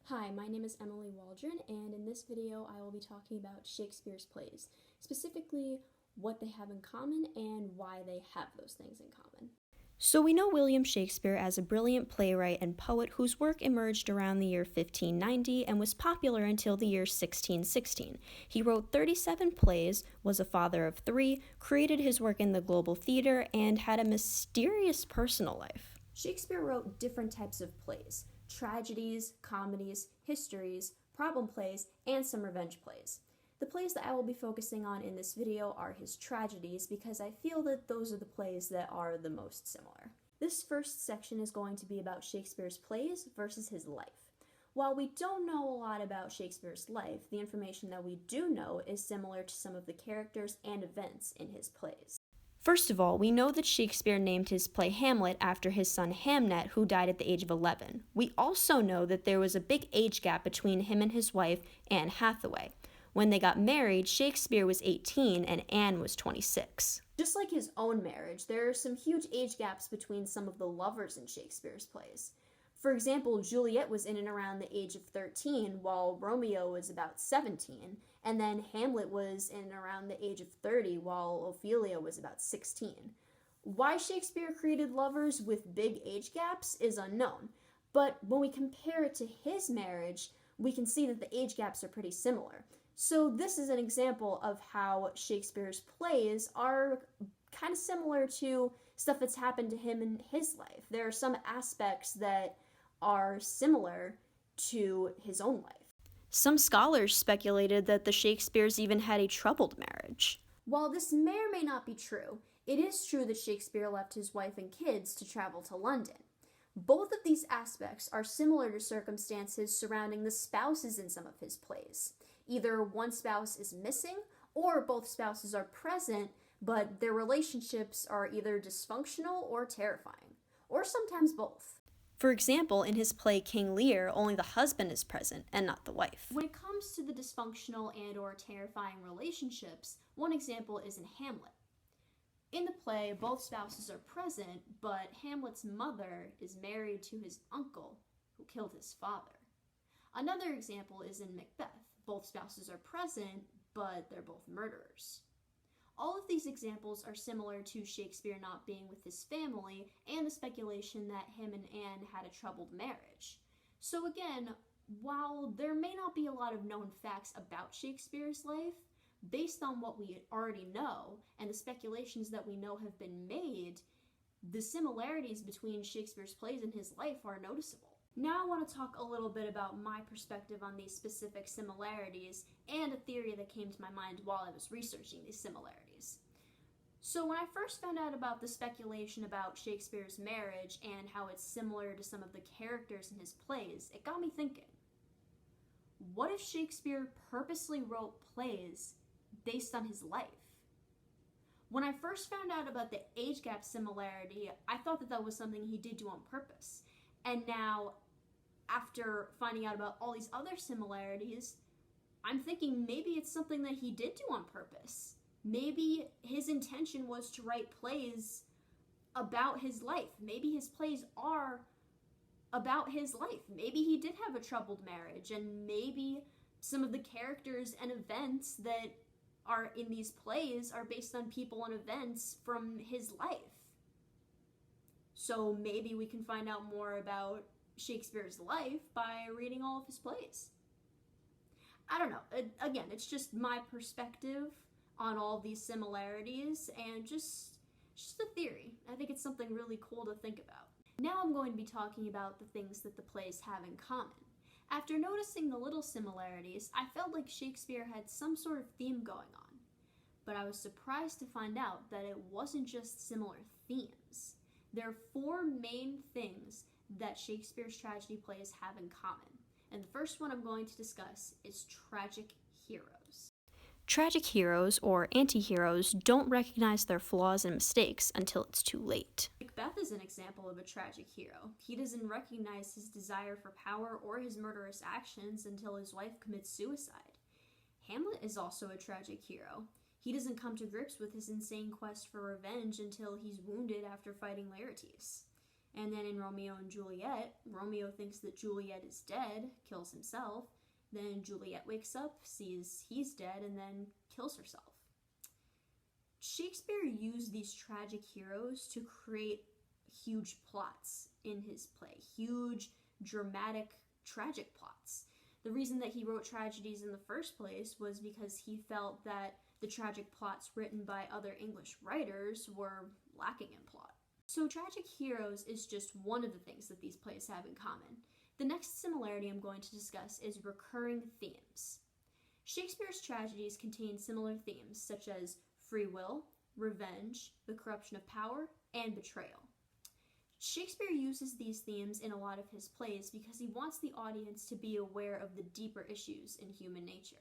Hi, my name is Emily Waldron, and in this video I will be talking about Shakespeare's plays, specifically what they have in common and why they have those things in common. So we know William Shakespeare as a brilliant playwright and poet whose work emerged around the year 1590 and was popular until the year 1616. He wrote 37 plays, was a father of 3, created his work in the global theater, and had a mysterious personal life. Shakespeare wrote different types of plays: tragedies, comedies, histories, problem plays, and some revenge plays. The plays that I will be focusing on in this video are his tragedies because I feel that those are the plays that are the most similar. This first section is going to be about Shakespeare's plays versus his life. While we don't know a lot about Shakespeare's life, the information that we do know is similar to some of the characters and events in his plays. First of all, we know that Shakespeare named his play Hamlet after his son Hamnet, who died at the age of 11. We also know that there was a big age gap between him and his wife, Anne Hathaway. When they got married, Shakespeare was 18 and Anne was 26. Just like his own marriage, there are some huge age gaps between some of the lovers in Shakespeare's plays. For example, Juliet was in and around the age of 13, while Romeo was about 17, and then Hamlet was in and around the age of 30, while Ophelia was about 16. Why Shakespeare created lovers with big age gaps is unknown, but when we compare it to his marriage, we can see that the age gaps are pretty similar. So this is an example of how Shakespeare's plays are kind of similar to stuff that's happened to him in his life. There are some aspects that are similar to his own life. Some scholars speculated that the Shakespeares even had a troubled marriage. While this may or may not be true, it is true that Shakespeare left his wife and kids to travel to London. Both of these aspects are similar to circumstances surrounding the spouses in some of his plays. Either one spouse is missing, or both spouses are present, but their relationships are either dysfunctional or terrifying, or sometimes both. For example, in his play King Lear, only the husband is present and not the wife. When it comes to the dysfunctional and or terrifying relationships, one example is in Hamlet. In the play, both spouses are present, but Hamlet's mother is married to his uncle, who killed his father. Another example is in Macbeth. Both spouses are present, but they're both murderers. All of these examples are similar to Shakespeare not being with his family and the speculation that him and Anne had a troubled marriage. So again, while there may not be a lot of known facts about Shakespeare's life, based on what we already know and the speculations that we know have been made, the similarities between Shakespeare's plays and his life are noticeable. Now I want to talk a little bit about my perspective on these specific similarities and a theory that came to my mind while I was researching these similarities. So when I first found out about the speculation about Shakespeare's marriage and how it's similar to some of the characters in his plays, it got me thinking. What if Shakespeare purposely wrote plays based on his life? When I first found out about the age gap similarity, I thought that that was something he did do on purpose. And now, after finding out about all these other similarities, I'm thinking maybe it's something that he did do on purpose. Maybe his intention was to write plays about his life. Maybe his plays are about his life. Maybe he did have a troubled marriage, and maybe some of the characters and events that are in these plays are based on people and events from his life. So maybe we can find out more about Shakespeare's life by reading all of his plays. I don't know. Again, it's just my perspective on all these similarities and just a theory. I think it's something really cool to think about. Now I'm going to be talking about the things that the plays have in common. After noticing the little similarities, I felt like Shakespeare had some sort of theme going on. But I was surprised to find out that it wasn't just similar themes. There are 4 main things that Shakespeare's tragedy plays have in common. And the first one I'm going to discuss is tragic heroes. Tragic heroes, or anti-heroes, don't recognize their flaws and mistakes until it's too late. Macbeth is an example of a tragic hero. He doesn't recognize his desire for power or his murderous actions until his wife commits suicide. Hamlet is also a tragic hero. He doesn't come to grips with his insane quest for revenge until he's wounded after fighting Laertes. And then in Romeo and Juliet, Romeo thinks that Juliet is dead, kills himself. Then Juliet wakes up, sees he's dead, and then kills herself. Shakespeare used these tragic heroes to create huge plots in his play, huge, dramatic, tragic plots. The reason that he wrote tragedies in the first place was because he felt that the tragic plots written by other English writers were lacking in plot. So tragic heroes is just one of the things that these plays have in common. The next similarity I'm going to discuss is recurring themes. Shakespeare's tragedies contain similar themes such as free will, revenge, the corruption of power, and betrayal. Shakespeare uses these themes in a lot of his plays because he wants the audience to be aware of the deeper issues in human nature.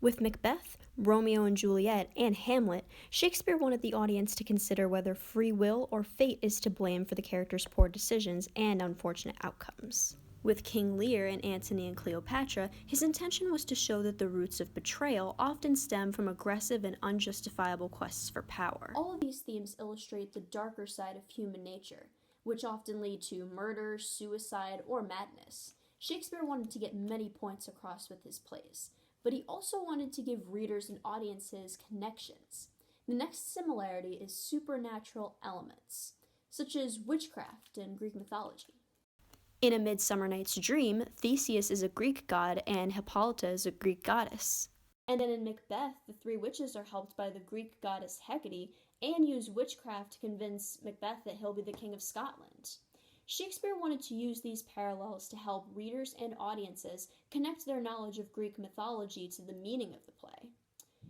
With Macbeth, Romeo and Juliet, and Hamlet, Shakespeare wanted the audience to consider whether free will or fate is to blame for the characters' poor decisions and unfortunate outcomes. With King Lear and Antony and Cleopatra, his intention was to show that the roots of betrayal often stem from aggressive and unjustifiable quests for power. All of these themes illustrate the darker side of human nature, which often lead to murder, suicide, or madness. Shakespeare wanted to get many points across with his plays, but he also wanted to give readers and audiences connections. The next similarity is supernatural elements, such as witchcraft in Greek mythology. In A Midsummer Night's Dream, Theseus is a Greek god and Hippolyta is a Greek goddess. And then in Macbeth, the three witches are helped by the Greek goddess Hecate and use witchcraft to convince Macbeth that he'll be the king of Scotland. Shakespeare wanted to use these parallels to help readers and audiences connect their knowledge of Greek mythology to the meaning of the play.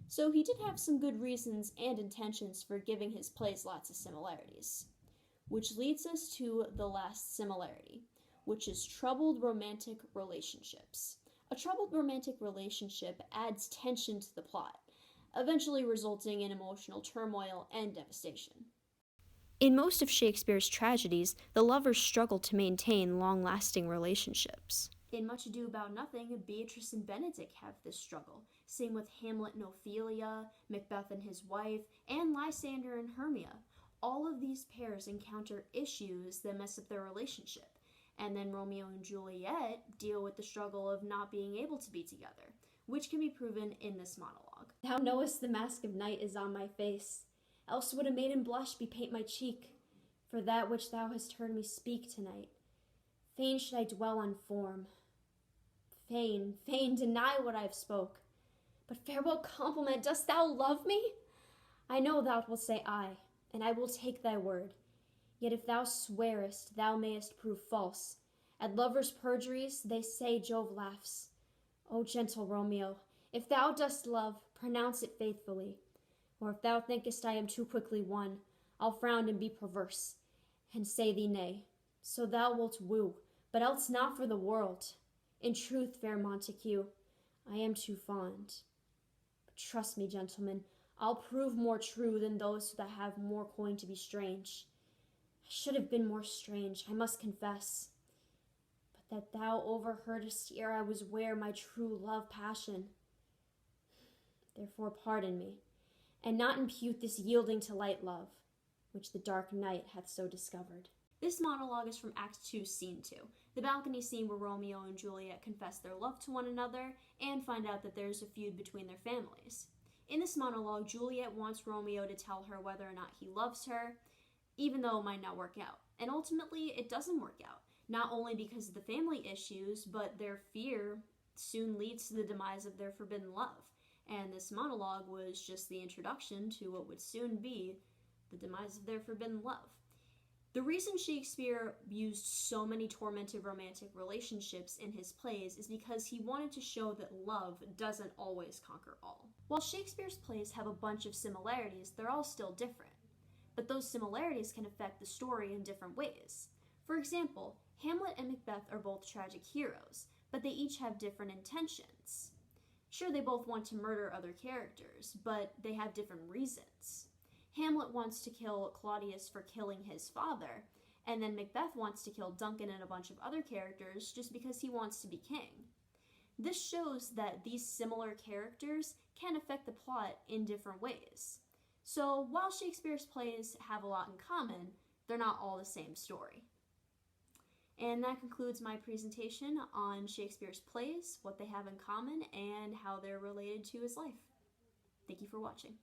So he did have some good reasons and intentions for giving his plays lots of similarities. Which leads us to the last similarity, which is troubled romantic relationships. A troubled romantic relationship adds tension to the plot, eventually resulting in emotional turmoil and devastation. In most of Shakespeare's tragedies, the lovers struggle to maintain long-lasting relationships. In Much Ado About Nothing, Beatrice and Benedick have this struggle. Same with Hamlet and Ophelia, Macbeth and his wife, and Lysander and Hermia. All of these pairs encounter issues that mess up their relationship. And then Romeo and Juliet deal with the struggle of not being able to be together, which can be proven in this monologue. Thou knowest the mask of night is on my face, else would a maiden blush bepaint my cheek, for that which thou hast heard me speak tonight. Fain should I dwell on form, fain deny what I've spoke. But farewell compliment, dost thou love me? I know thou wilt say aye, and I will take thy word. Yet if thou swearest, thou mayest prove false. At lovers' perjuries, they say Jove laughs. O gentle Romeo, if thou dost love, pronounce it faithfully. Or if thou thinkest I am too quickly won, I'll frown and be perverse, and say thee nay. So thou wilt woo, but else not for the world. In truth, fair Montague, I am too fond. But trust me, gentlemen, I'll prove more true than those that have more coin to be strange. I should have been more strange, I must confess. But that thou overheardest ere I was ware my true love passion. Therefore pardon me, and not impute this yielding to light love, which the dark night hath so discovered. This monologue is from Act 2, Scene 2, the balcony scene where Romeo and Juliet confess their love to one another and find out that there's a feud between their families. In this monologue, Juliet wants Romeo to tell her whether or not he loves her, even though it might not work out. And ultimately, it doesn't work out, not only because of the family issues, but their fear soon leads to the demise of their forbidden love. And this monologue was just the introduction to what would soon be the demise of their forbidden love. The reason Shakespeare used so many tormented romantic relationships in his plays is because he wanted to show that love doesn't always conquer all. While Shakespeare's plays have a bunch of similarities, they're all still different. But those similarities can affect the story in different ways. For example, Hamlet and Macbeth are both tragic heroes, but they each have different intentions. Sure, they both want to murder other characters, but they have different reasons. Hamlet wants to kill Claudius for killing his father, and then Macbeth wants to kill Duncan and a bunch of other characters just because he wants to be king. This shows that these similar characters can affect the plot in different ways. So while Shakespeare's plays have a lot in common, they're not all the same story. And that concludes my presentation on Shakespeare's plays, what they have in common, and how they're related to his life. Thank you for watching.